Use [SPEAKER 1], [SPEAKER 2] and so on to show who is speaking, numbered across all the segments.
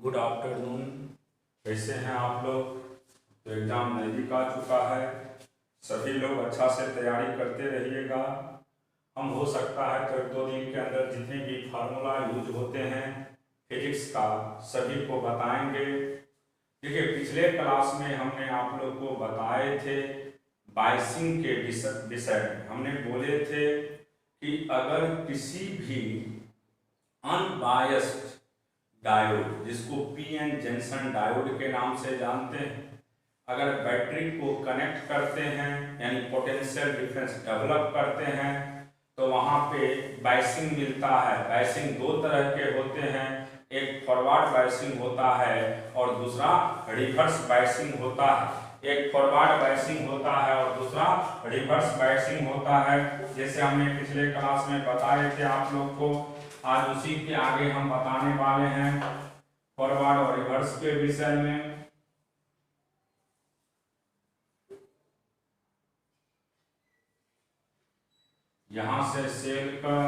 [SPEAKER 1] Good afternoon. कैसे हैं आप लोग? तो एग्ज़ाम नज़दीक आ चुका है, सभी लोग अच्छा से तैयारी करते रहिएगा। हम हो सकता है तो 1-2 दिन के अंदर जितने भी फार्मूला यूज होते हैं फिजिक्स का सभी को बताएंगे। देखिए, पिछले क्लास में हमने आप लोग को बताए थे बायसिंग के विषय में। हमने बोले थे कि अगर किसी भी अनबायस्ड डायोड, जिसको पीएन जंक्शन डायोड के नाम से जानते हैं, अगर बैटरी को कनेक्ट करते हैं यानी पोटेंशियल डिफरेंस डेवलप करते हैं तो वहाँ पे बायसिंग मिलता है। बायसिंग 2 तरह के होते हैं, एक फॉरवर्ड बायसिंग होता है और दूसरा रिवर्स बायसिंग होता है। एक फॉरवर्ड बायसिंग होता है और दूसरा रिवर्स बायसिंग होता है। जैसे हमने पिछले क्लास में बताए थे आप लोग को, आज उसी के आगे हम बताने वाले हैं फॉरवर्ड और रिवर्स के विषय में। यहां से सेल का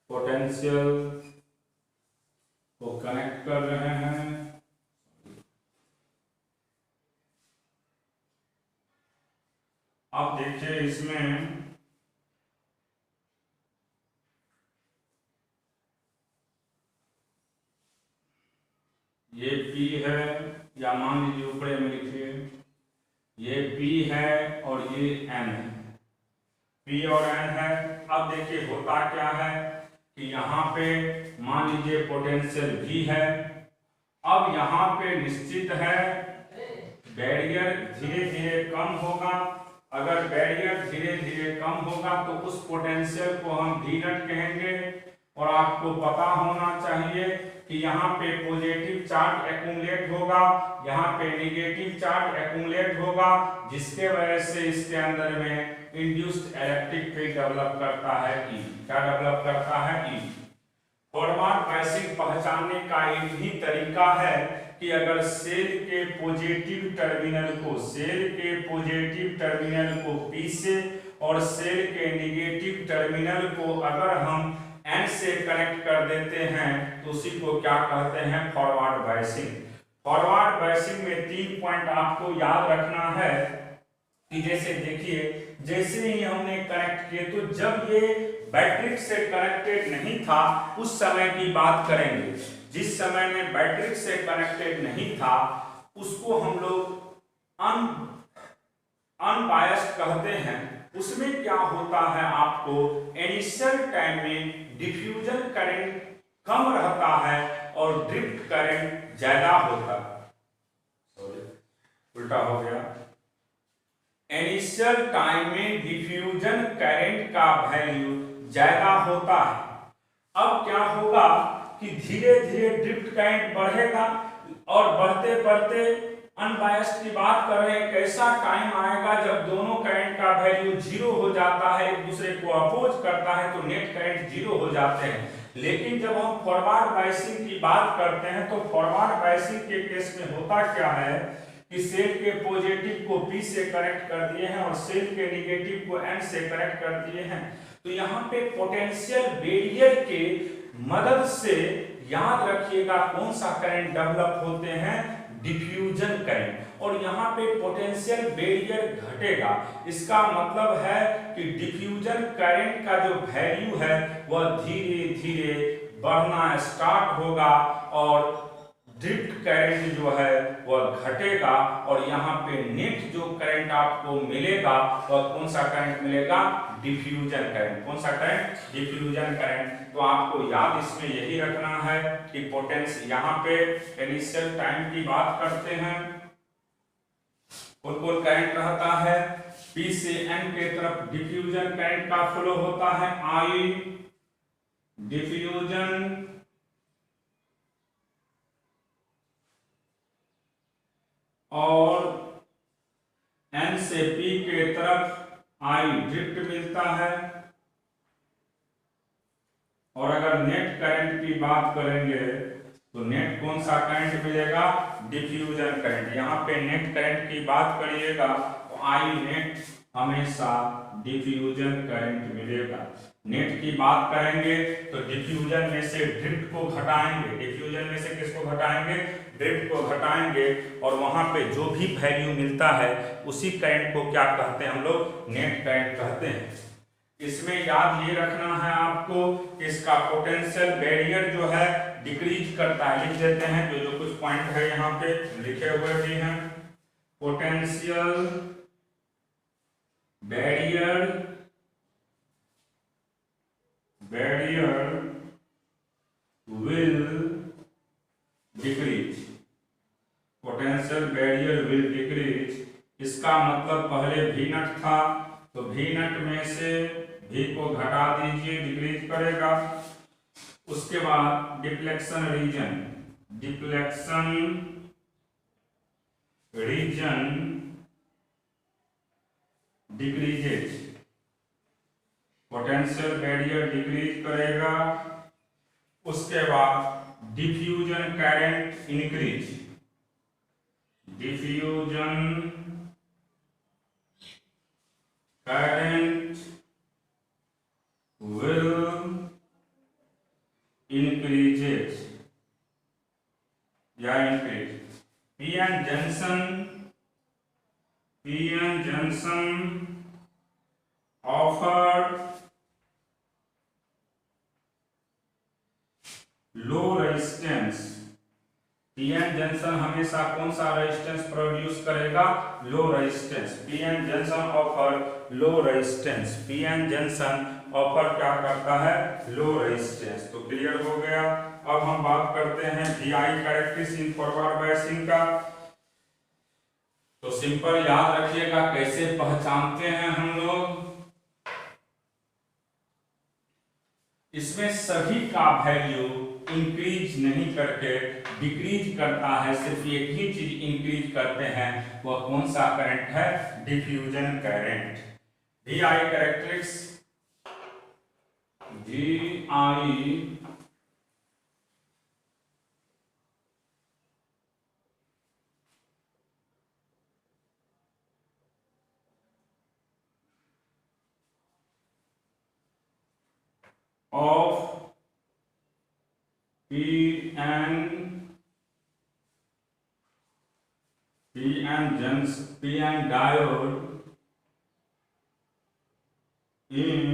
[SPEAKER 1] पोटेंशियल को कनेक्ट कर रहे हैं। अब देखिए, इसमें ये P है, या मान लीजिए ऊपर में लिखिए ये P है और ये N है, P और N है। अब देखिए होता क्या है कि यहाँ पे मान लीजिए पोटेंशियल V है। अब यहाँ पे निश्चित है बैरियर धीरे धीरे कम होगा। अगर बैरियर धीरे धीरे कम होगा तो उस पोटेंशियल को हम V नॉट कहेंगे। और आपको पता होना चाहिए कि यहाँ पे पॉजिटिव चार्ज एक्यूमुलेट होगा, यहाँ पे नेगेटिव चार्ज एक्यूमुलेट होगा, जिसके वजह से इसके अंदर में इंड्यूस्ड इलेक्ट्रिक फील्ड डेवलप करता है E। क्या डेवलप करता है? E। फॉरवर्ड बायसिंग पहचानने का एक ही तरीका है कि अगर सेल के पॉजिटिव टर्मिनल को P से और सेल के नेगेटिव टर्मिनल को अगर हम N से कनेक्ट कर देते हैं तो उसी को क्या कहते हैं? Forward biasing. फॉरवर्ड बायसिंग में 3 पॉइंट आपको याद रखना है कि जैसे देखिए, जैसे ही हमने कनेक्ट किए तो जब ये बैटरी से कनेक्टेड नहीं था उस समय की बात करेंगे। जिस समय में बैटरी से कनेक्टेड नहीं था उसको हम लोग अनबायस्ड कहते हैं। उसमें क्या होता है, आपको इनिशियल टाइम में डिफ्यूजन करंट कम रहता है और ड्रिफ्ट करंट ज्यादा होता है। उल्टा हो गया। इनिशियल टाइम में डिफ्यूजन करंट का वैल्यू ज्यादा होता है। अब क्या होगा कि धीरे धीरे ड्रिफ्ट करंट बढ़ेगा और बढ़ते बढ़ते अनबायस्ड की बात कर रहे हैं, कैसा टाइम आएगा जब दोनों करंट का वैल्यू 0 हो जाता है, एक दूसरे को अपोज करता है तो नेट करंट 0 हो जाते हैं। लेकिन जब हम फॉरवर्ड बायसिंग की बात करते हैं तो फॉरवर्ड बायसिंग के केस में होता क्या है कि सेल के पॉजिटिव को P से कनेक्ट कर दिए हैं और सेल के नेगेटिव को N से कनेक्ट कर दिए हैं। तो यहाँ पे पोटेंशियल बैरियर के मदद से याद रखिएगा कौन सा करंट डेवलप होते हैं? Diffusion current. और यहाँ पे पोटेंशियल बैरियर घटेगा। इसका मतलब है कि डिफ्यूजन करंट का जो वैल्यू है वह धीरे धीरे बढ़ना स्टार्ट होगा और ड्रिफ्ट करंट जो है वह घटेगा। और यहाँ पे नेट जो करंट आपको मिलेगा वह कौन सा करंट मिलेगा? Diffusion current. कौन सा करंट? Diffusion current. तो आपको याद इसमें यही रखना है कि पोटेंशियल, यहाँ पे इनिशियल टाइम की बात करते हैं, कौन करंट रहता है? P से N के तरफ डिफ्यूजन करंट का फ्लो होता है I डिफ्यूजन, और N से P के तरफ I ड्रिफ्ट मिलता है। और अगर नेट करंट की बात करेंगे तो नेट कौन सा करंट मिलेगा? Diffusion current. यहाँ पे नेट करंट की बात करिएगा तो I नेट हमेशा डिफ्यूजन करंट मिलेगा। नेट की बात करेंगे तो डिफ्यूजन में से ड्रिफ्ट को घटाएंगे, डिफ्यूजन में से किसको घटाएंगे, ड्रिफ्ट को घटाएंगे, और वहां पे जो भी वैल्यू मिलता है उसी करंट को क्या कहते हैं हम लोग, नेट करंट कहते हैं। इसमें याद ये रखना है आपको, इसका पोटेंशियल बैरियर जो है डिक्रीज करता है। लिख देते हैं जो जो कुछ पॉइंट है यहाँ पे लिखे हुए भी हैं। Potential barrier will decrease, potential barrier will decrease. इसका मतलब पहले वी नट था तो वी नट में से वी को घटा दीजिए, डिक्रीज करेगा। उसके बाद deflection region, deflection region decreases, potential barrier decrease करेगा। उसके बाद diffusion current increase, diffusion current will increases या increase. PN junction offer low resistance. PN junction हमेशा कौन सा रेजिस्टेंस प्रोड्यूस करेगा, low resistance. PN junction offer low resistance, PN junction offer क्या करता है, लो रेजिस्टेंस। तो क्लियर हो गया। अब हम बात करते हैं VI characteristics in forward biasing का। तो सिंपल याद रखिएगा कैसे पहचानते हैं हम लोग। इसमें सभी का वैल्यू इंक्रीज नहीं करके डिक्रीज करता है, सिर्फ एक ही चीज इंक्रीज करते हैं, वह कौन सा करंट है, diffusion current. VI characteristics, VI of PN diode in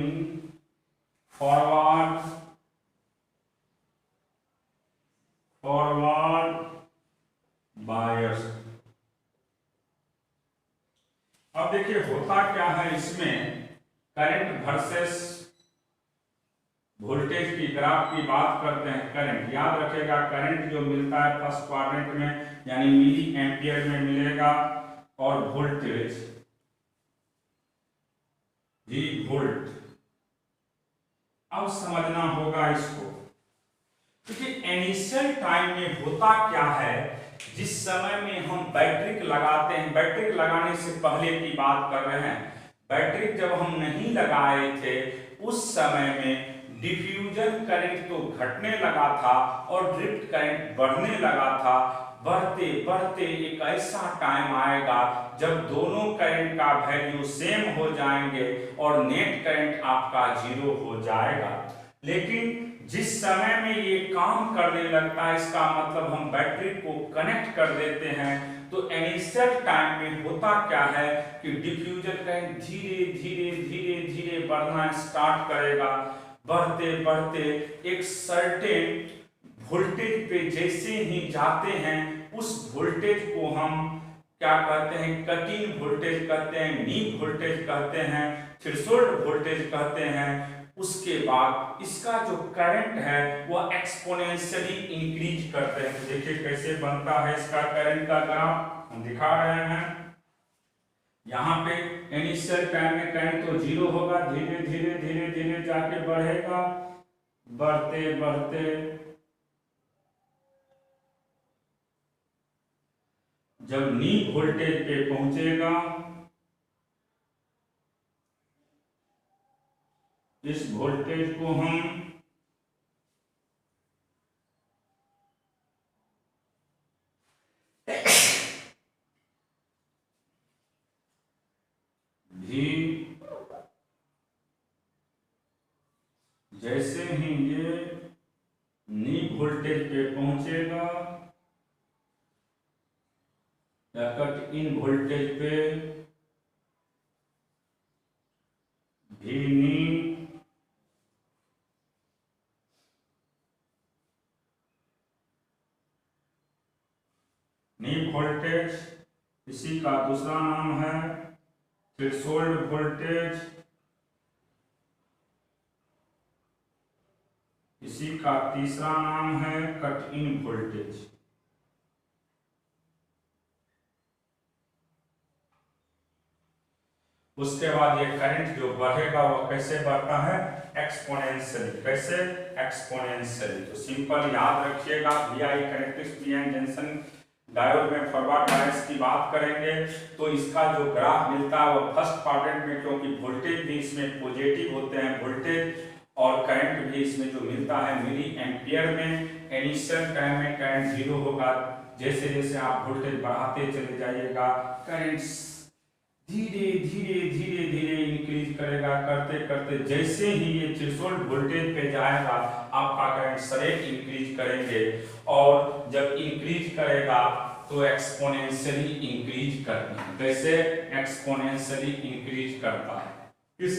[SPEAKER 1] forward bias। अब देखिए होता क्या है इसमें, करंट वर्सेस वोल्टेज की ग्राफ की बात करते हैं। करंट याद रखेगा, करंट जो मिलता है फर्स्ट क्वाड्रेंट में यानी मिली एम्पियर में मिलेगा, और वोल्टेज भी वोल्ट। अब समझना होगा इसको, क्योंकि इनिशियल टाइम में होता क्या है, जिस समय में हम बैटरी लगाते हैं, बैटरी लगाने से पहले की बात कर रहे हैं, बैटरी जब हम नहीं लगाए थे उस समय में डिफ्यूजन करंट तो घटने लगा था और ड्रिफ्ट करंट बढ़ने लगा था। बढ़ते बढ़ते एक ऐसा टाइम आएगा जब दोनों करंट का वैल्यू सेम हो जाएंगे और नेट करंट आपका जीरो हो जाएगा। लेकिन जिस समय में ये काम करने लगता है, इसका मतलब हम बैटरी को कनेक्ट कर देते हैं, तो इनिशियल टाइम में होता क्या है कि डिफ्यूजन करंट धीरे धीरे धीरे धीरे बढ़ना स्टार्ट करेगा। बढ़ते बढ़ते एक सर्टेन वोल्टेज पे जैसे ही जाते हैं, उस वोल्टेज को हम क्या कहते हैं, कट इन वोल्टेज कहते हैं, नी वोल्टेज कहते हैं, थ्रेशोल्ड वोल्टेज कहते हैं। उसके बाद इसका जो करंट है वह एक्सपोनेंशियली इंक्रीज करते हैं। देखिए कैसे बनता है इसका करंट का ग्राफ, हम दिखा रहे हैं। यहाँ पे इनिशियल टाइम में करंट तो जीरो होगा, धीरे धीरे धीरे धीरे जाके बढ़ेगा, बढ़ते बढ़ते जब नी वोल्टेज पे पहुंचेगा, इस वोल्टेज को हम वी जैसे ही ये नी वोल्टेज पे पहुंचेगा या कट इन वोल्टेज पे भी नी वोल्टेज, इसी का दूसरा नाम है थ्रेशोल्ड वोल्टेज, इसी का तीसरा नाम है कट इन वोल्टेज। उसके बाद ये करंट जो बढ़ेगा वो कैसे बढ़ता है, एक्सपोनेंशियली। कैसे, एक्सपोनेंशियली। तो सिंपल याद रखिएगा, VI characteristic PN junction diode में फॉरवर्ड बायस की बात करेंगे तो इसका जो ग्राफ मिलता है वो फर्स्ट क्वाड्रेंट में, क्योंकि वोल्टेज भी इसमें पॉजिटिव होते हैं वोल्टेज और करंट भी इसमें जो मिलता है मिली एम्पियर में। इनिशियल टाइम में करंट 0 होगा, जैसे जैसे आप वोल्टेज बढ़ाते चले जाइएगा करंट धीरे धीरे धीरे धीरे इंक्रीज करेगा, करते करते जैसे ही ये थ्रेशोल्ड वोल्टेज पे जाएगा आपका करंट सरेट इंक्रीज करेंगे, और जब इंक्रीज करेगा तो एक्सपोनेंशियली इंक्रीज करते हैं। कैसे, एक्सपोनेंशियली इंक्रीज करता है, किस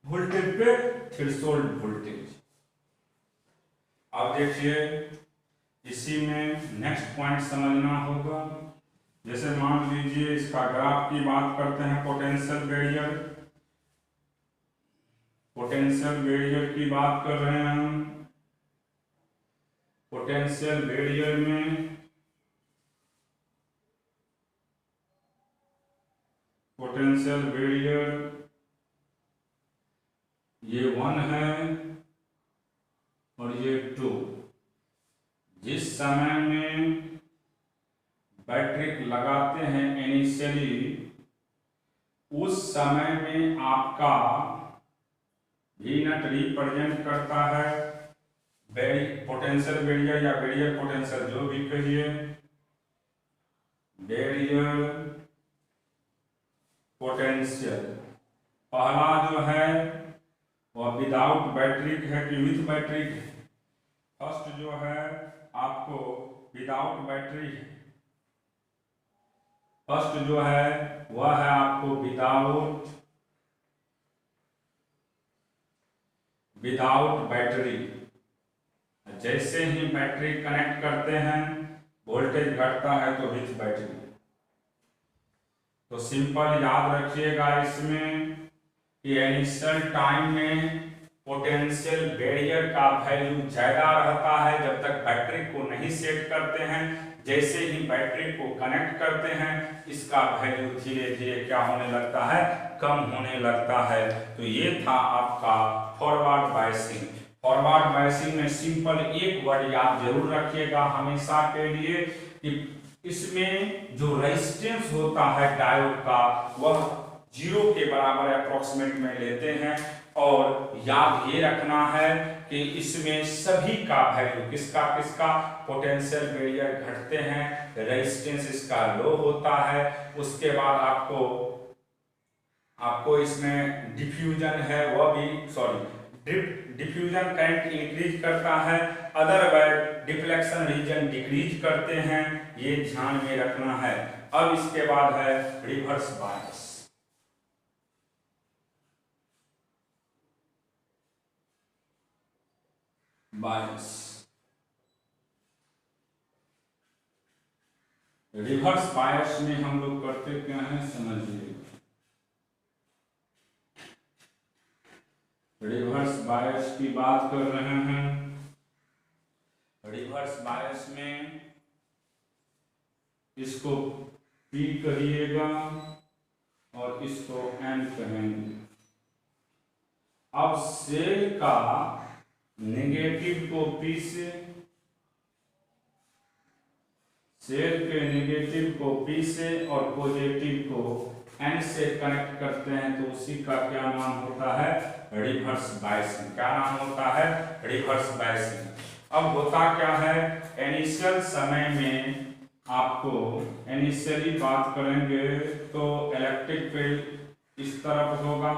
[SPEAKER 1] वोल्टेज पे, थ्रेशोल्ड वोल्टेज। अब देखिए इसी में नेक्स्ट पॉइंट समझना होगा। जैसे मान लीजिए इसका ग्राफ की बात करते हैं, पोटेंशियल बैरियर, पोटेंशियल बैरियर की बात कर रहे हैं हम। पोटेंशियल बैरियर में पोटेंशियल बैरियर ये 1 है और ये 2। जिस समय में बैटरी लगाते हैं इनिशियली, उस समय में आपका V नॉट रिप्रेजेंट करता है पोटेंशियल बैरियर या बैरियर पोटेंशियल, जो भी कहिए, बैरियर पोटेंशियल। पहला जो है वह विदाउट बैटरी है कि विथ बैटरी है। फर्स्ट जो है आपको विदाउट बैटरी है, फर्स्ट जो है वह है आपको विदाउट बैटरी। जैसे ही बैटरी कनेक्ट करते हैं वोल्टेज घटता है तो विथ बैटरी। तो सिंपल याद रखिएगा इसमें कि इनिशियल टाइम में पोटेंशियल बैरियर का वैल्यू ज्यादा रहता है जब तक बैटरी को नहीं सेट करते हैं। जैसे ही बैटरी को कनेक्ट करते हैं इसका वैल्यू धीरे धीरे क्या होने लगता है, कम होने लगता है। तो ये था आपका फॉरवर्ड बायसिंग। फॉरवर्ड बायसिंग में सिंपल एक वर्ड याद जरूर रखिएगा हमेशा के लिए कि इसमें जो रेजिस्टेंस होता है डायोड का वह 0 के बराबर अप्रोक्सीमेट में लेते हैं, और याद ये रखना है कि इसमें सभी का वैल्यू किसका किसका, पोटेंशियल बैरियर घटते हैं, रेजिस्टेंस इसका लो होता है। उसके बाद आपको इसमें डिफ्यूजन है वह भी डिफ्यूजन करंट इंक्रीज करता है, अदरवाइज डिफ्लेक्शन रीजन डिक्रीज करते हैं, ये ध्यान में रखना है। अब इसके बाद है रिवर्स बायस। रिवर्स बायस में हम लोग करते क्या हैं समझिए। रिवर्स बायस की बात कर रहे हैं। रिवर्स बायस में इसको P कहिएगा और इसको N कहेंगे। अब सेल का नेगेटिव को P से, सेल के नेगेटिव को P से और पॉजिटिव को N से कनेक्ट करते हैं तो उसी का क्या नाम होता है, रिवर्स बायसिंग। क्या नाम होता है, रिवर्स बायसिंग। अब होता क्या है, इनिशियल समय में आपको इनिशियली बात करेंगे तो इलेक्ट्रिक फील्ड इस तरफ होगा,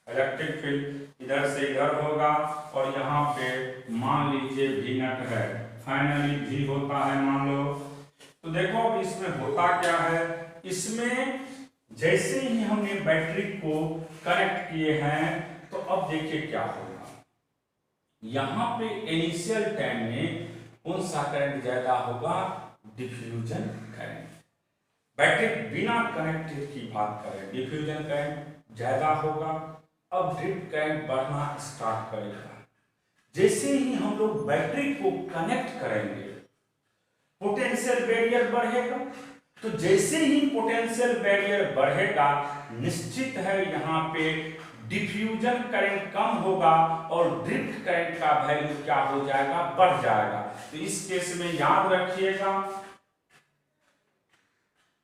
[SPEAKER 1] इलेक्ट्रिक फील्ड इधर से इधर होगा और यहाँ पे मान लीजिए V नट है, फाइनली V होता है मान लो। तो देखो अब इसमें होता क्या है, इसमें जैसे ही हमने बैटरी को कनेक्ट किए हैं तो अब देखिए क्या होगा। यहाँ पे इनिशियल टाइम में कौन सा करंट ज्यादा होगा, डिफ्यूजन करंट। बैटरी बिना कनेक्टेड की बात करें, डिफ्यूजन करंट ज्यादा होगा। अब ड्रिफ्ट करंट बढ़ना स्टार्ट करेगा। जैसे ही हम लोग बैटरी को कनेक्ट करेंगे पोटेंशियल बैरियर बढ़ेगा। तो जैसे ही पोटेंशियल बैरियर बढ़ेगा निश्चित है यहाँ पे डिफ्यूजन करंट कम होगा और ड्रिफ्ट करंट का वैल्यू क्या हो जाएगा, बढ़ जाएगा। तो इस केस में याद रखिएगा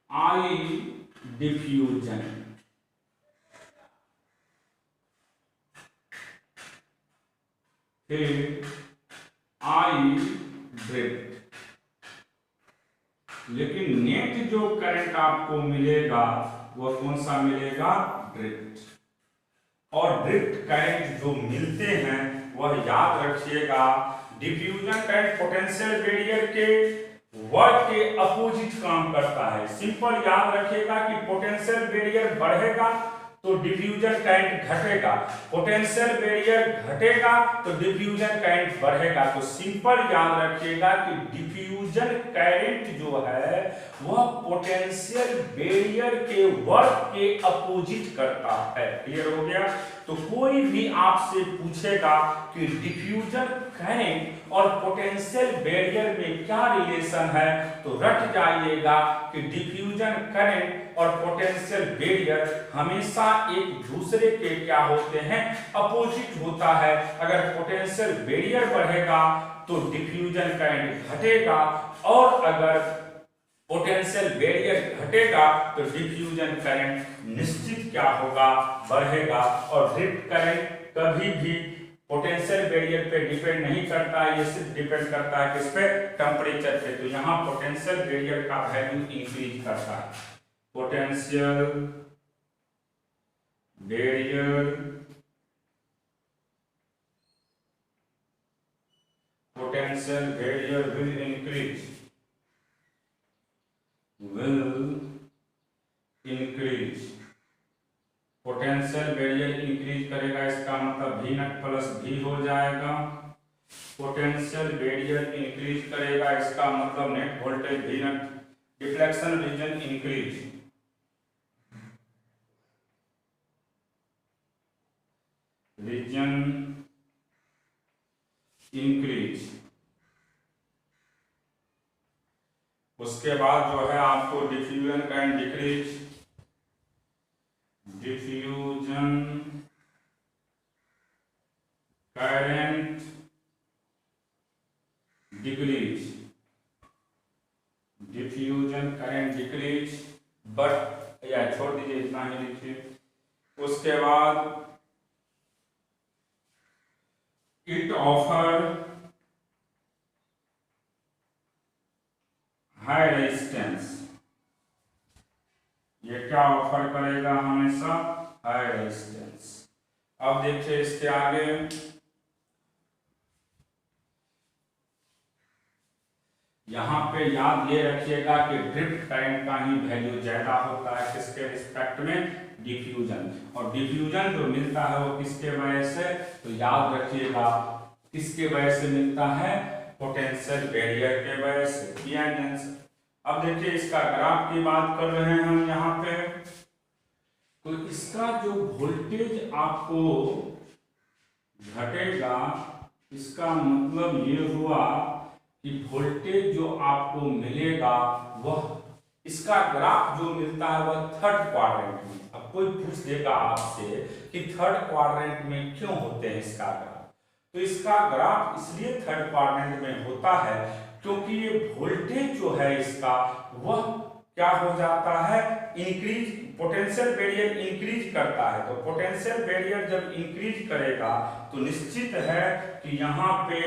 [SPEAKER 1] आई डिफ्यूजन फिर आई ड्रिफ्ट, लेकिन नेट जो करंट आपको मिलेगा वह कौन सा मिलेगा, ड्रिफ्ट। और ड्रिफ्ट करंट जो मिलते हैं वह याद रखिएगा डिफ्यूजन करंट पोटेंशियल बैरियर के वर्क के अपोजिट काम करता है। सिंपल याद रखिएगा कि पोटेंशियल बैरियर बढ़ेगा तो डिफ्यूजन करंट घटेगा, पोटेंशियल बैरियर घटेगा तो डिफ्यूजन करंट बढ़ेगा। तो सिंपल याद रखिएगा कि डिफ्यूजन करंट जो है वह पोटेंशियल बैरियर के वर्क के अपोजिट करता है। क्लियर हो गया। तो कोई भी आपसे पूछेगा कि डिफ्यूजन करंट और पोटेंशियल बैरियर में क्या रिलेशन है तो रट जाइएगा कि डिफ्यूजन करंट और पोटेंशियल बैरियर हमेशा एक दूसरे के क्या होते हैं, अपोजिट होता है। अगर पोटेंशियल बैरियर बढ़ेगा तो डिफ्यूजन करंट घटेगा और अगर पोटेंशियल बैरियर घटेगा तो डिफ्यूजन करंट निश्चित क्या होगा, बढ़ेगा। और ड्रिफ्ट करंट कभी भी पोटेंशियल बैरियर पे डिपेंड नहीं करता है, ये सिर्फ डिपेंड करता है किस पे, टेम्परेचर पे। तो यहाँ पोटेंशियल बैरियर का वैल्यू इंक्रीज करता है। Potential barrier will increase potential barrier increase करेगा, इसका मतलब V नट प्लस V हो जाएगा। पोटेंशियल बैरियर इंक्रीज करेगा, इसका मतलब नेट वोल्टेज V नट, डिफ्लेक्शन रीजन इंक्रीज, उसके बाद जो है आपको diffusion current decrease, diffusion current decrease, diffusion current decrease, but या छोड़ दीजिए इतना ही लिखिए। उसके बाद इट ऑफर हाई रेजिस्टेंस, ये क्या ऑफर करेगा, हमेशा हाई रेजिस्टेंस। अब देखिए इसके आगे यहां पे याद ये रखिएगा कि ड्रिफ्ट करंट का ही वैल्यू ज्यादा होता है किसके रिस्पेक्ट में, डिफ्यूजन। और डिफ्यूजन जो मिलता है वो किसके वजह से, तो याद रखिएगा किसके वजह से मिलता है, पोटेंशियल बैरियर के वजह से। अब देखिए इसका ग्राफ की बात कर रहे हैं हम यहाँ पे, तो इसका जो वोल्टेज आपको घटेगा इसका मतलब ये हुआ कि वोल्टेज जो आपको मिलेगा वह, इसका ग्राफ जो मिलता है वह थर्ड क्वाड्रेंट में। अब कोई पूछ देगा आपसे कि थर्ड क्वाड्रेंट में क्यों होते हैं इसका ग्राफ, तो इसका ग्राफ इसलिए थर्ड क्वाड्रेंट में होता है क्योंकि ये वोल्टेज जो है इसका वह क्या हो जाता है, इंक्रीज, पोटेंशियल बैरियर इंक्रीज करता है। तो पोटेंशियल बैरियर जब इंक्रीज करेगा तो निश्चित है कि यहाँ पे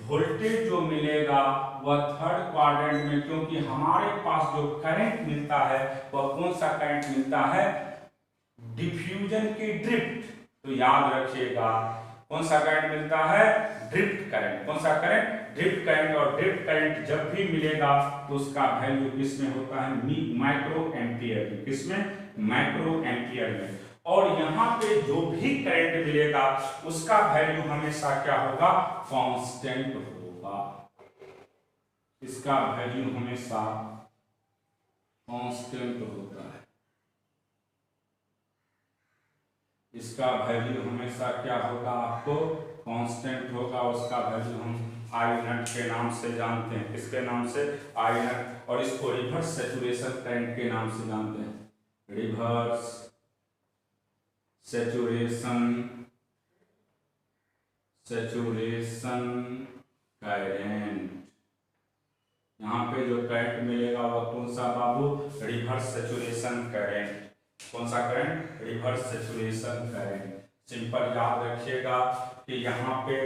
[SPEAKER 1] वोल्टेज जो मिलेगा वह थर्ड क्वाड्रेंट में, क्योंकि हमारे पास जो करंट मिलता है वह कौन सा करंट मिलता है, डिफ्यूजन की ड्रिफ्ट। तो याद रखिएगा कौन सा करंट मिलता है, ड्रिफ्ट करंट। कौन सा करंट, ड्रिफ्ट करंट। और ड्रिफ्ट करंट जब भी मिलेगा तो उसका वैल्यू किसमें होता है, माइक्रो एम्पियर में। किसमें, माइक्रो एम्पियर में। और यहाँ पे जो भी करंट मिलेगा उसका वैल्यू हमेशा क्या होगा, कांस्टेंट होगा। इसका वैल्यू हमेशा कांस्टेंट होता है। इसका वैल्यू हमेशा क्या होगा, आपको कांस्टेंट होगा। उसका वैल्यू हम आई नट के नाम से जानते हैं। किसके नाम से, आई नट। और इसको रिवर्स सैचुरेशन करंट के नाम से जानते हैं, रिवर्स सैचुरेशन करंट। यहाँ पे जो करंट मिलेगा वो कौन सा बाबू, रिवर्स सैचुरेशन करंट। कौन सा current, reverse saturation current. Simple याद रखिएगा कि यहाँ पे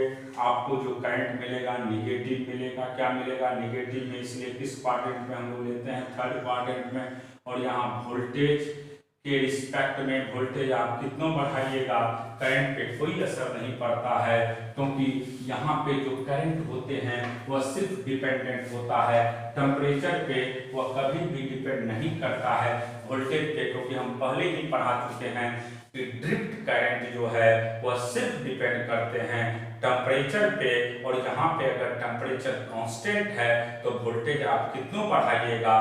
[SPEAKER 1] आपको जो करंट मिलेगा निगेटिव मिलेगा। क्या मिलेगा, निगेटिव में। इसलिए किस क्वाड्रेंट में हम लोग लेते हैं, थर्ड क्वाड्रेंट में। और यहाँ वोल्टेज के रिस्पेक्ट में वोल्टेज आप कितना बढ़ाइएगा, करंट पे कोई असर नहीं पड़ता है, क्योंकि यहाँ पे जो करंट होते हैं वह सिर्फ डिपेंडेंट होता है टेम्परेचर पे, वह कभी भी डिपेंड नहीं करता है वोल्टेज पे। क्योंकि हम पहले ही पढ़ा चुके हैं कि ड्रिफ्ट करंट जो है वह सिर्फ डिपेंड करते हैं टेम्परेचर पे। और यहाँ पे अगर टेम्परेचर कांस्टेंट है तो वोल्टेज आप कितना बढ़ाइएगा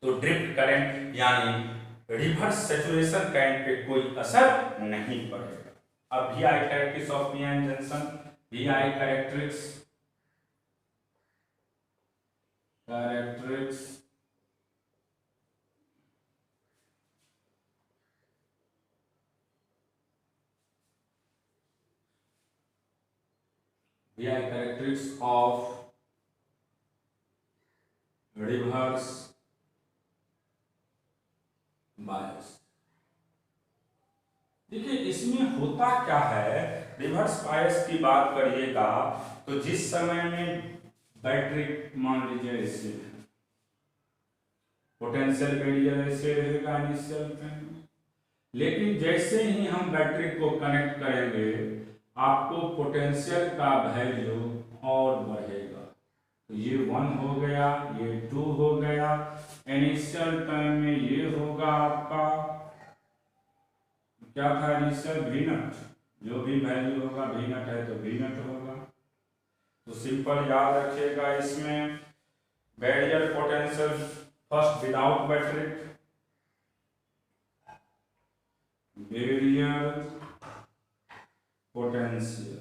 [SPEAKER 1] तो ड्रिफ्ट करंट यानी रिवर्स सैचुरेशन करंट पे कोई असर नहीं पड़ेगा। अब V I characteristics of P N junction, V I characteristics V I characteristics of reverse bias. देखिए इसमें होता क्या है, रिवर्स बायस की बात करिएगा तो जिस समय में बैटरी, मान लीजिए इससे पोटेंशियल बैरियर ऐसे रहेगा इनिशियल में, लेकिन जैसे ही हम बैटरी को कनेक्ट करेंगे आपको पोटेंशियल का वैल्यू और बढ़ेगा। तो ये 1 हो गया, ये 2 हो गया। इनिशियल टाइम में ये होगा आपका क्या था, इनिशियल वी नट। जो भी वैल्यू होगा वी नट है तो वी नट होगा। तो सिंपल याद रखिएगा इसमें barrier potential first without battery, barrier potential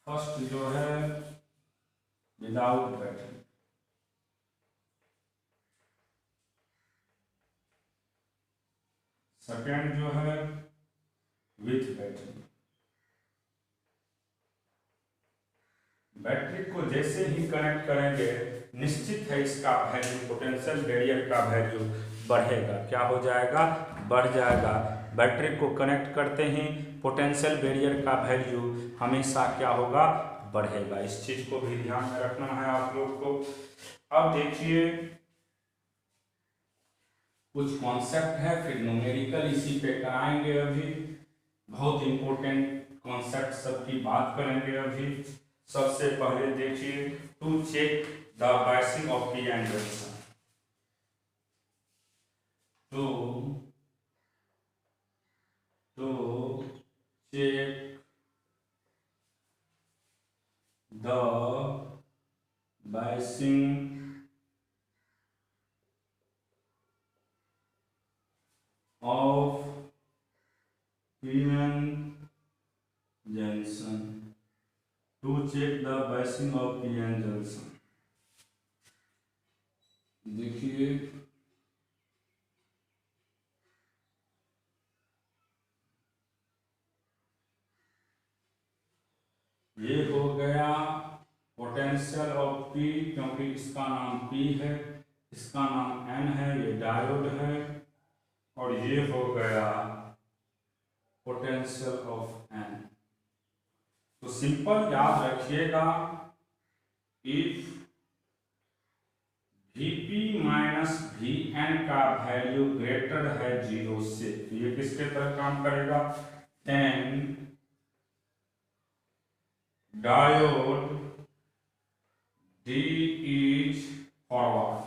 [SPEAKER 1] first जो है विदाउट बैटरी, सेकेंड जो है विथ बैटरी। बैटरी को जैसे ही कनेक्ट करेंगे निश्चित है इसका वैल्यू, पोटेंशियल बैरियर का वैल्यू बढ़ेगा। क्या हो जाएगा, बढ़ जाएगा। बैटरी को कनेक्ट करते ही पोटेंशियल बैरियर का वैल्यू हमेशा क्या होगा, बढ़ेगा। इस चीज को भी ध्यान में रखना है आप लोग को। अब देखिए कुछ कॉन्सेप्ट है, फिर न्यूमेरिकल इसी पे कराएंगे। अभी बहुत इंपॉर्टेंट कॉन्सेप्ट सबकी बात करेंगे अभी। सबसे पहले देखिए to check the biasing of P N junction, to check the biasing of PN junction, to check the biasing of PN junction। देखिए ये हो गया पोटेंशियल ऑफ P, क्योंकि इसका नाम P है, इसका नाम N है, ये डायोड है। और ये हो गया पोटेंशियल ऑफ एन। तो सिंपल याद रखिएगा, इफ Vp माइनस Vn का वैल्यू ग्रेटर है 0 से, तो ये किसके तरह काम करेगा, then diode D is forward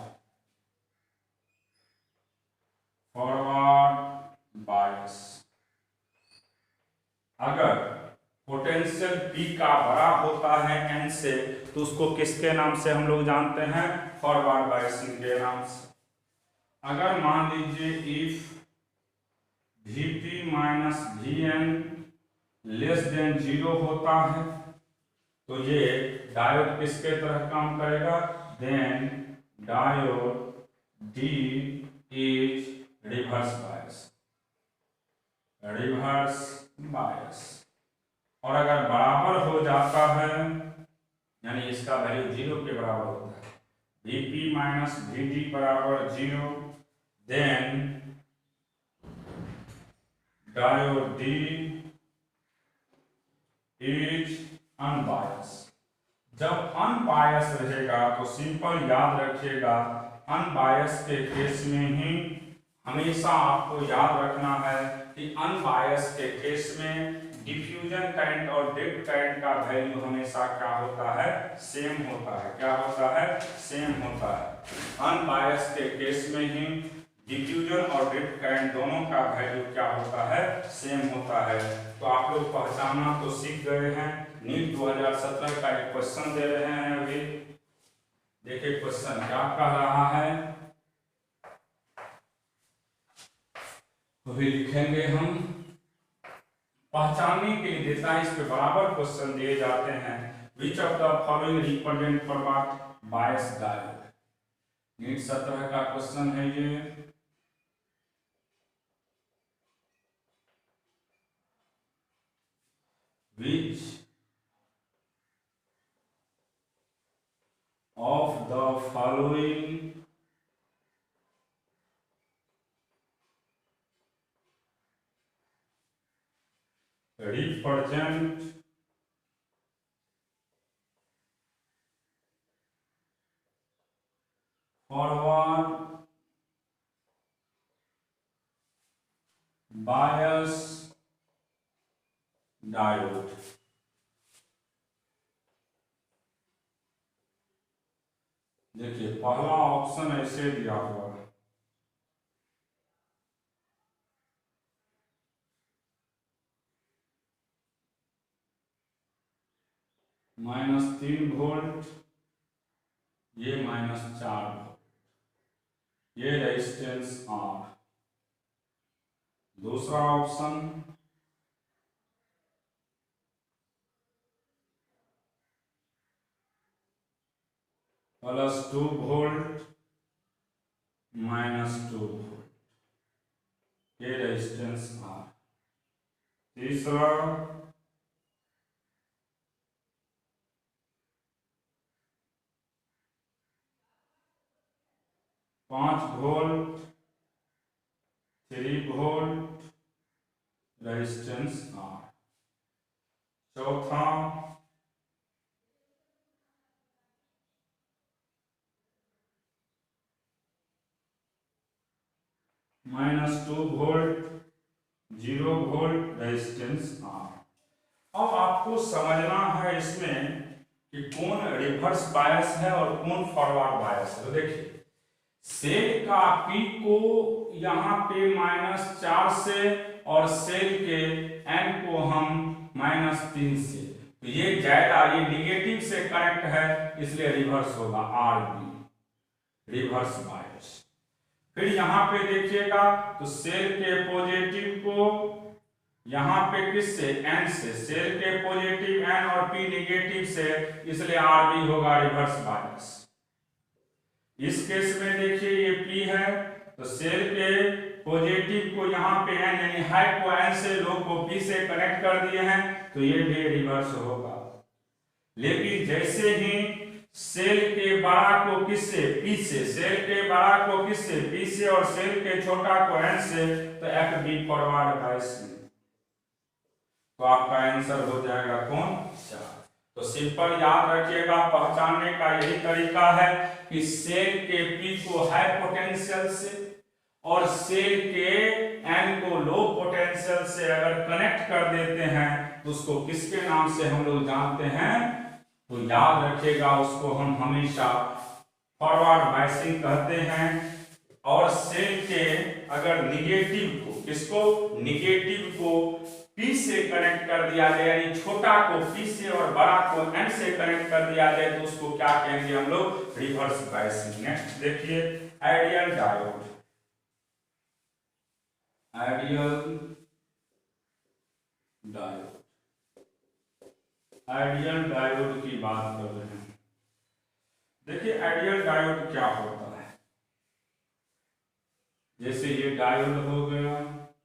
[SPEAKER 1] bias. अगर पोटेंशियल P का बड़ा होता है N से, तो उसको किसके नाम से हम लोग जानते हैं, फॉरवर्ड बायसिंग के नाम से। अगर मान लीजिए if Vp minus Vn less than 0 होता है, तो ये डायोड किसके तरह काम करेगा, then diode D is reverse bias, reverse bias. और अगर बराबर हो जाता है, यानी इसका वैल्यू 0 के बराबर होता है, Vp माइनस Vd बराबर 0, then diode D is unbias. जब अनबायस रहेगा तो सिंपल याद रखिएगा, अनबायस के केस में ही हमेशा आपको याद रखना है कि अनबायस के केस में डिफ्यूजन करंट और ड्रिफ्ट करंट का वैल्यू हमेशा क्या होता है, सेम होता है। क्या होता है, सेम होता है। अनबायस के केस में ही डिफ्यूजन और ड्रिफ्ट करंट दोनों का वैल्यू क्या होता है, सेम होता है। तो आप लोग पहचानना तो सीख गए हैं। नीट 2017 का एक क्वेश्चन दे रहे हैं अभी, देखिए क्वेश्चन क्या कह रहा है, अभी लिखेंगे हम। पहचानने के लिए देता है, इस पे बराबर क्वेश्चन दिए जाते हैं। Which of the following represent forward bias diode. NEET 17 का क्वेश्चन है ये। Which of the following represent forward bias diode. देखिए पहला ऑप्शन ऐसे दिया हुआ है, -3 वोल्ट, ये -4 वोल्ट, ये रेजिस्टेंस R। दूसरा ऑप्शन +2 वोल्ट, -2 वोल्ट, ये रेजिस्टेंस R। तीसरा 5 वोल्ट, 3 वोल्ट, रेजिस्टेंस R। चौथा -2 वोल्ट, 0 वोल्ट, रेजिस्टेंस R। अब आपको समझना है इसमें कि कौन रिवर्स बायस है और कौन फॉरवर्ड बायस है। तो देखिए सेल का P को यहाँ पे -4 से और सेल के N को हम -3 से, तो ये ज्यादा, ये निगेटिव से कनेक्ट है, इसलिए रिवर्स होगा, RB, रिवर्स बायस। फिर यहाँ पे देखिएगा तो सेल के पॉजिटिव को यहाँ पे किससे, N से, सेल के पॉजिटिव N और P निगेटिव से, इसलिए RB होगा रिवर्स बायस। इस केस में देखिए ये P है, तो सेल के पॉजिटिव को यहाँ पे N, यानी हाई को N से, लो को P से कनेक्ट कर दिए हैं, तो ये भी रिवर्स होगा। लेकिन जैसे ही सेल के बड़ा को किससे, P से, सेल के बड़ा को किससे, P से, और सेल के छोटा को N से, तो FB फॉरवर्ड बायस में, तो आपका आंसर हो जाएगा कौन, 4। तो सिंपल याद रखिएगा, पहचानने का यही तरीका है कि सेल के P को हाई पोटेंशियल से और सेल के N को लो पोटेंशियल से अगर कनेक्ट कर देते हैं तो उसको किसके नाम से हम लोग जानते हैं, तो याद रखिएगा उसको हम हमेशा फॉरवर्ड बायसिंग कहते हैं। और सेल के अगर निगेटिव को, किसको, निगेटिव को P से कनेक्ट कर दिया जाए, यानी छोटा को P से और बड़ा को N से कनेक्ट कर दिया जाए तो उसको क्या कहेंगे हम लोग, रिवर्स बायसिंग। नेक्स्ट देखिए ideal diode. Ideal diode, ideal diode की बात कर रहे हैं। देखिए आइडियल डायोड क्या होता है, जैसे ये डायोड हो गया,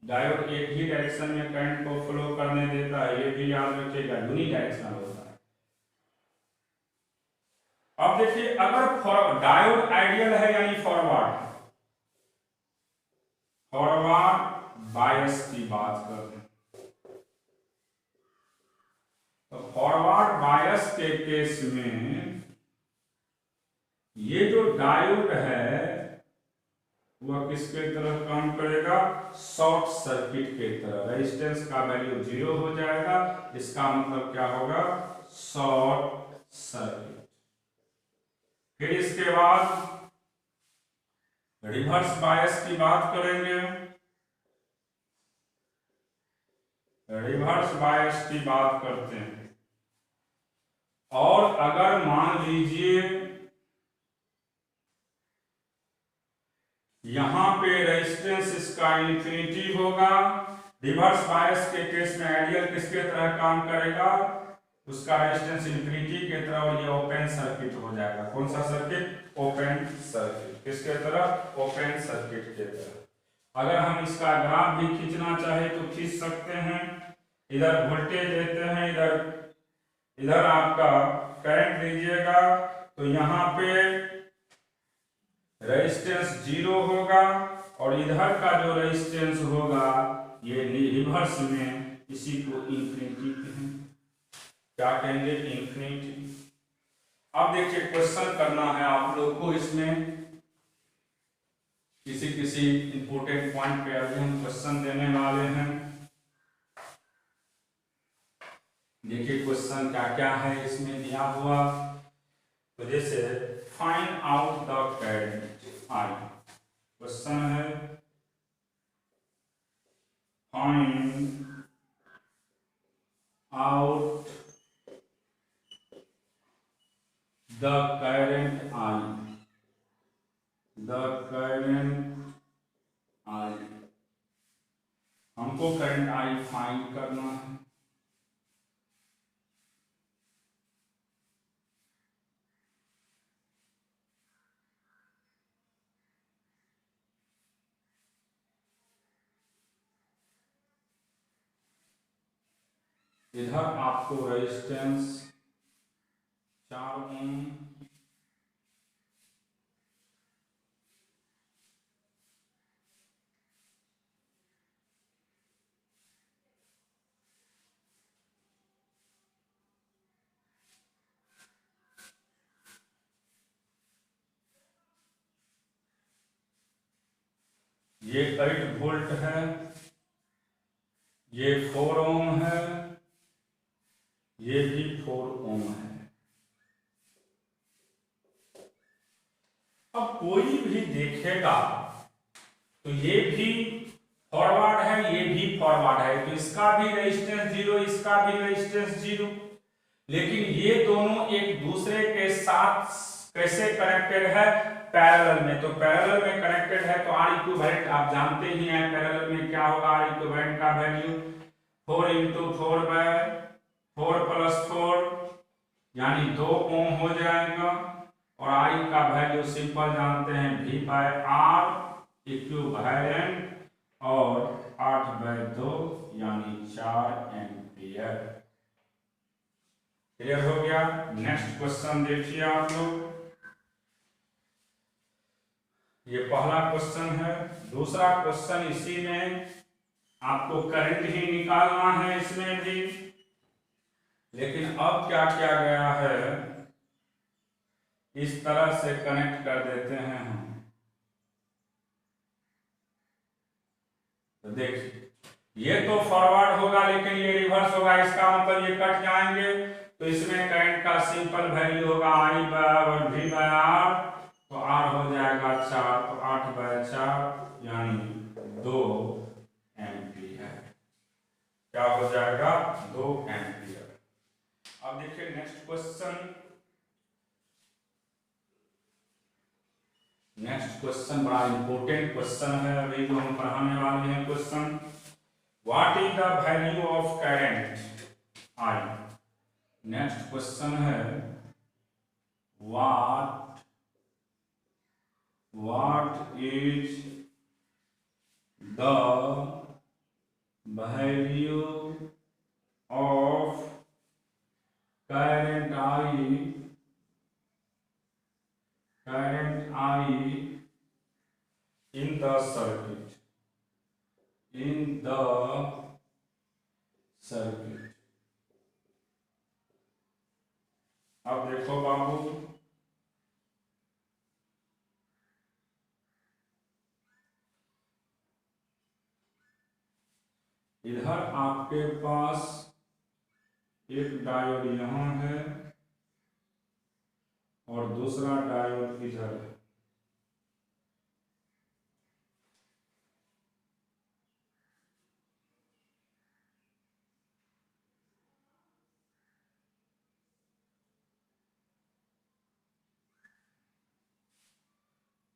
[SPEAKER 1] डायोड एक ही डायरेक्शन में करंट को फ्लो करने देता है, ये भी याद रखिएगा, यूनिडायरेक्शनल होता है। अब देखिए अगर डायोड आइडियल है यानी फॉरवर्ड, फॉरवर्ड बायस की बात कर रहे हैं, तो फॉरवर्ड बायस के केस में ये जो डायोड है वह किसके तरह काम करेगा, शॉर्ट सर्किट के तरह। रेजिस्टेंस का वैल्यू 0 हो जाएगा, इसका मतलब क्या होगा, शॉर्ट सर्किट। फिर इसके बाद रिवर्स बायस की बात करेंगे। रिवर्स बायस की बात करते हैं, और अगर मान लीजिए यहां पे रेजिस्टेंस इसका इंफिनिटी होगा, रिवर्स बायस के केस में आइडियल किसके तरह काम करेगा, उसका रेजिस्टेंस इंफिनिटी के तरह, और ये ओपन सर्किट हो जाएगा। कौन सा सर्किट, ओपन सर्किट। किसके तरह, ओपन सर्किट के तरह। अगर हम इसका ग्राफ भी खींचना चाहे तो खींच सकते हैं। इधर वोल्टेज देते हैं, इधर आपका करंट लीजिएगा, तो यहाँ पे रेजिस्टेंस 0 होगा, और इधर का जो रेजिस्टेंस होगा ये रिवर्स में इसी को इंफिनिटी कहेंगे। क्या कहेंगे, इंफिनिटी। अब देखिए क्वेश्चन करना है आप लोग को, इसमें किसी इंपोर्टेंट पॉइंट पे अभी हम क्वेश्चन देने वाले हैं। देखिए क्वेश्चन क्या क्या है इसमें दिया हुआ, तो जैसे find out the current I, question है find out the current I, the current I, हमको करंट आई फाइंड करना है। इधर आपको रेजिस्टेंस 4 ओम, ये 8 वोल्ट है, ये 4 ओम है, ये भी 4 ओम है। अब कोई भी देखेगा तो ये भी फॉरवर्ड है, ये भी फॉरवर्ड है, तो इसका भी रेजिस्टेंस 0, इसका भी रेजिस्टेंस 0, लेकिन ये दोनों एक दूसरे के साथ कैसे कनेक्टेड है, पैरेलल में। तो पैरेलल में कनेक्टेड है तो आर इक्विवेलेंट आप जानते ही हैं, पैरेलल में क्या होगा, आर इक्विवेलेंट का वैल्यू 4 × 4 + 4 यानी 2 ओम हो जाएगा, और आई का वैल्यू सिंपल जानते हैं V/R इक्विवेलेंट, और 8/2 यानी 4 एम्पियर। क्लियर हो गया। नेक्स्ट क्वेश्चन देखिए आप लोग, ये पहला क्वेश्चन है। दूसरा क्वेश्चन इसी में आपको करंट ही निकालना है, इसमें भी लेकिन अब क्या किया गया है, इस तरह से कनेक्ट कर देते हैं हम। तो देखिए ये तो फॉरवर्ड होगा लेकिन ये रिवर्स होगा, इसका मतलब ये कट जाएंगे, तो इसमें करंट का सिंपल वैल्यू होगा I बराबर V बाय R, तो R हो जाएगा 4, तो 8/4 यानी 2 एम्पीयर। क्या हो जाएगा, 2 एम्पीयर। अब देखिए नेक्स्ट क्वेश्चन। नेक्स्ट क्वेश्चन बड़ा इंपॉर्टेंट क्वेश्चन है अभी जो हम पढ़ाने वाले हैं question. What is the value of current I? Next question है what is the value of current I in the circuit, अब देखो बाबू, इधर आपके पास एक डायोड यहां है और दूसरा डायोड इधर है।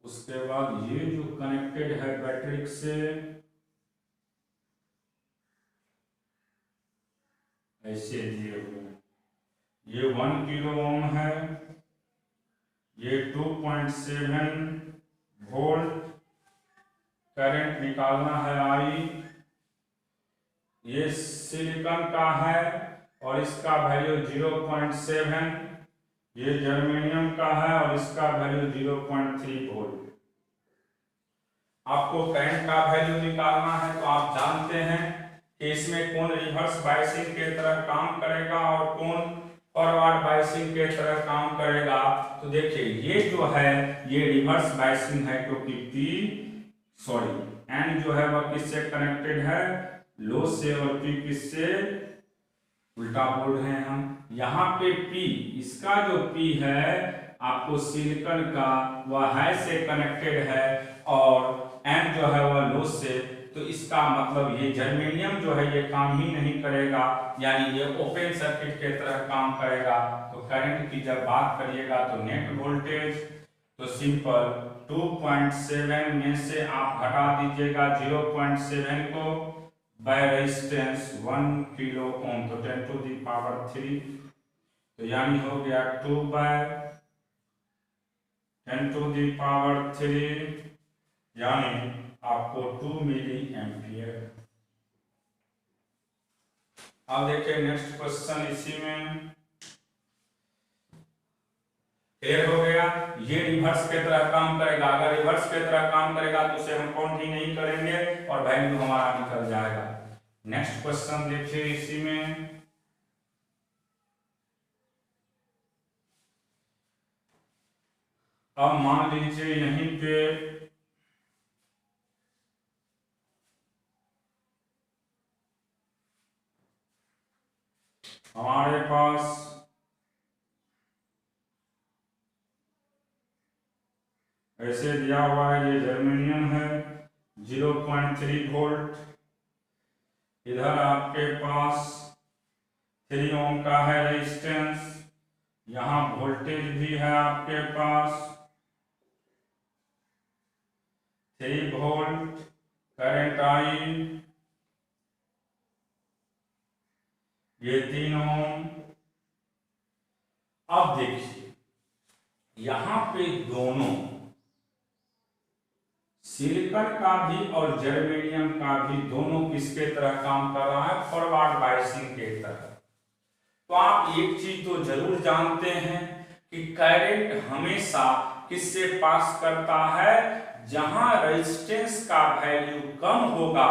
[SPEAKER 1] उसके बाद ये जो कनेक्टेड है बैटरी से, ऐसे दिए हुए, ये 1 किलो ओम है, ये 2.7 वोल्ट करंट निकालना है I। ये सिलिकॉन का है और इसका वैल्यू 0.7, ये जर्मेनियम का है और इसका वैल्यू 0.3 वोल्ट। आपको करंट का वैल्यू निकालना है तो आप जानते हैं कि इसमें कौन रिवर्स बायसिंग के तरह काम करेगा और कौन फॉरवर्ड बायसिंग के तरह काम करेगा। तो देखिए ये जो है ये रिवर्स बायसिंग है, क्योंकि N जो है वह किससे कनेक्टेड है, लो से, और P किससे, उल्टा बोल रहे हैं हम। यहाँ पे P, इसका जो P है आपको सिलिकॉन का वह हाई से कनेक्टेड है और N जो है वह लो से, तो इसका मतलब ये जर्मेनियम जो है ये काम ही नहीं करेगा, यानी ये ओपन सर्किट के तरह काम करेगा। तो करंट की जब बात करिएगा तो नेट वोल्टेज, तो सिंपल 2.7 में से आप घटा दीजिएगा 0.7 को बाय रेजिस्टेंस 1 किलो ओम, तो 10 टू दी पावर 3, तो यानी हो गया 2/10 टू दी पावर 3, यानी आपको 2 मिली एम्पियर। अब देखिए नेक्स्ट क्वेश्चन, इसी में क्लियर हो गया। ये रिवर्स के तरह काम करेगा, अगर रिवर्स के तरह काम करेगा तो उसे हम काउंट ही नहीं करेंगे और वैल्यू हमारा निकल जाएगा। नेक्स्ट क्वेश्चन देखिए इसी में, अब मान लीजिए यहीं पे हमारे पास ऐसे दिया हुआ है, ये जर्मेनियम है 0.3 वोल्ट, इधर आपके पास 3 ओम का है रेजिस्टेंस, यहाँ वोल्टेज भी है आपके पास 3 वोल्ट, करंट I ये 3 ओम। अब देखिए यहाँ पे दोनों सिलिकॉन का भी और जर्मेनियम का भी दोनों किसके तरह काम कर रहा है, फॉरवर्ड बायसिंग के तरह। तो आप एक चीज तो जरूर जानते हैं कि करंट हमेशा किससे पास करता है, जहां रेजिस्टेंस का वैल्यू कम होगा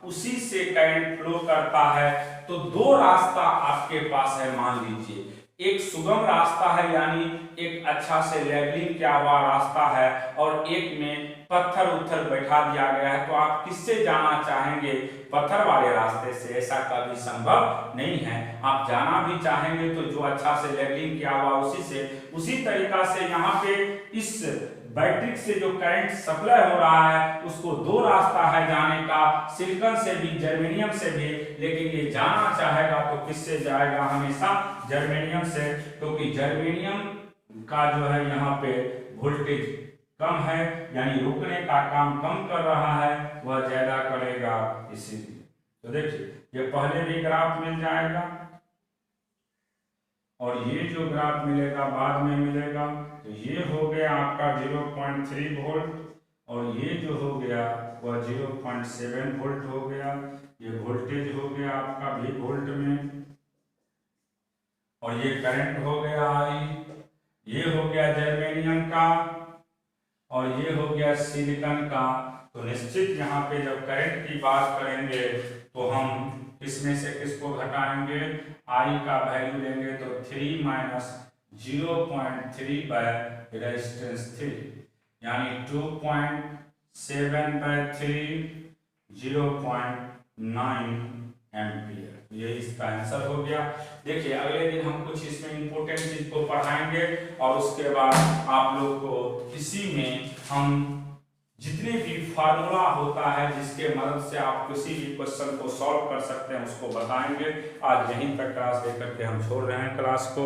[SPEAKER 1] उसी से करंट फ्लो करता है। तो दो रास्ता आपके पास है, मान लीजिए एक सुगम रास्ता है यानी एक अच्छा से लेवलिंग किया हुआ रास्ता है, और एक में पत्थर उत्थर बैठा दिया गया है। तो आप किससे जाना चाहेंगे? पत्थर वाले रास्ते से। ऐसा कभी संभव नहीं है। आप जाना भी चाहेंगे तो जो अच्छा से लेवलिंग किया हुआ उसी से। उसी तरीका से यहाँ पे इस बैटरी से जो करंट सप्लाई हो रहा है उसको दो रास्ता है जाने का, सिलिकॉन से भी जर्मेनियम से भी, लेकिन ये जाना चाहेगा तो किससे जाएगा? हमेशा जर्मेनियम से, क्योंकि जर्मेनियम का जो है यहाँ पे वोल्टेज कम है, यानी रुकने का काम कम कर रहा है, वह ज्यादा करेगा इसीलिए। तो देखिए ये पहले भी ग्राफ मिल जाएगा और ये जो ग्राफ मिलेगा बाद में मिलेगा। तो ये हो गया आपका 0.3 वोल्ट और ये जो हो गया वह 0.7 वोल्ट हो गया। ये वोल्टेज हो गया आपका भी वोल्ट में, और ये करंट हो गया आई। ये हो गया जर्मेनियम का और ये हो गया सिलिकॉन का। तो निश्चित यहाँ पे जब करंट की बात करेंगे तो हम इसमें से किसको घटाएंगे? आई का वैल्यू लेंगे तो 3 माइनस 0.3 बाय रेजिस्टेंस 3, यानी 2.7/3 0.9 एम्पियर। ये इसका आंसर हो गया। देखिए अगले दिन हम कुछ इसमें इंपॉर्टेंट चीज को पढ़ाएंगे और उसके बाद आप लोग को इसी में हम जितने भी फार्मूला होता है जिसके मदद से आप किसी भी क्वेश्चन को सॉल्व कर सकते हैं उसको बताएंगे। आज यहीं तक क्लास लेकर के हम छोड़ रहे हैं क्लास को।